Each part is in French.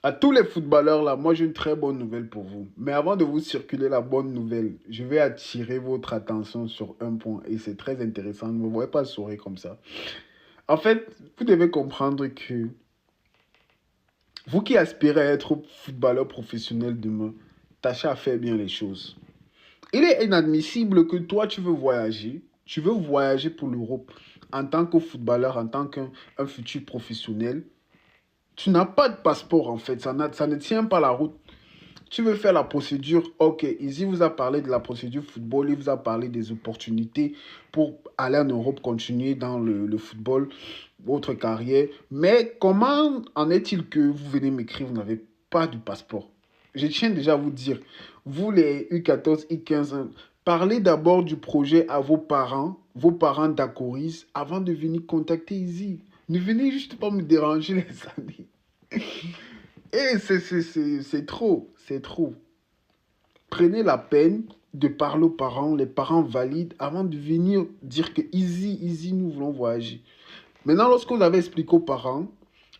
À tous les footballeurs là, moi j'ai une très bonne nouvelle pour vous. Mais avant de vous circuler la bonne nouvelle, je vais attirer votre attention sur un point et c'est très intéressant. Ne me voyez pas sourire comme ça. En fait, vous devez comprendre que vous qui aspirez à être footballeur professionnel demain, tâchez à faire bien les choses. Il est inadmissible que toi tu veux voyager pour l'Europe en tant que footballeur, en tant qu'un futur professionnel. Tu n'as pas de passeport en fait, ça ne tient pas la route. Tu veux faire la procédure, ok, Izzy vous a parlé de la procédure football, il vous a parlé des opportunités pour aller en Europe, continuer dans le football, votre carrière. Mais comment en est-il que vous venez m'écrire, vous n'avez pas de passeport? Je tiens déjà à vous dire, vous les U14, U15, parlez d'abord du projet à vos parents d'Acoris, avant de venir contacter Izzy. Ne venez juste pas me déranger les amis. Et c'est trop, c'est trop. Prenez la peine de parler aux parents, les parents valident avant de venir dire que easy, nous voulons voyager. Maintenant, lorsque vous avez expliqué aux parents,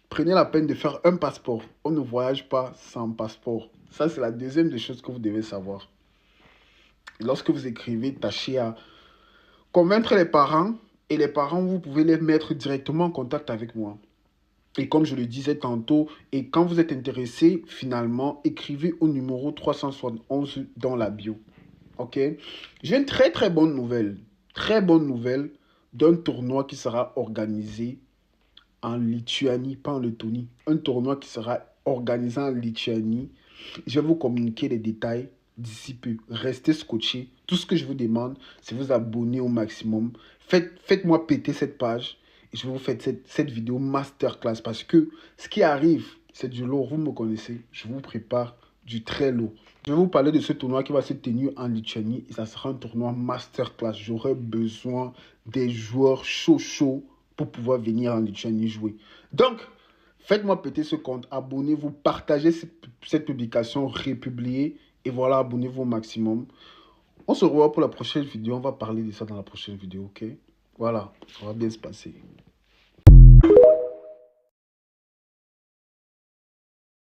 prenez la peine de faire un passeport. On ne voyage pas sans passeport. Ça, c'est la deuxième des choses que vous devez savoir. Et lorsque vous écrivez, tâchez à convaincre les parents et les parents, vous pouvez les mettre directement en contact avec moi. Et comme je le disais tantôt, et quand vous êtes intéressé, finalement, écrivez au numéro 371 dans la bio. Ok? J'ai une très très bonne nouvelle d'un tournoi qui sera organisé en Lituanie, pas en Lettonie. Un tournoi qui sera organisé en Lituanie. Je vais vous communiquer les détails d'ici peu. Restez scotchés. Tout ce que je vous demande, c'est vous abonner au maximum. Faites-moi péter cette page et je vais vous faire cette vidéo masterclass parce que ce qui arrive, c'est du lourd. Vous me connaissez. Je vous prépare du très lourd. Je vais vous parler de ce tournoi qui va se tenir en Lituanie et ça sera un tournoi masterclass. J'aurai besoin des joueurs chauds pour pouvoir venir en Lituanie jouer. Donc, faites-moi péter ce compte, abonnez-vous, partagez cette publication, republiez et voilà, abonnez-vous au maximum. On se revoit pour la prochaine vidéo, on va parler de ça dans la prochaine vidéo, ok? Voilà, ça va bien se passer.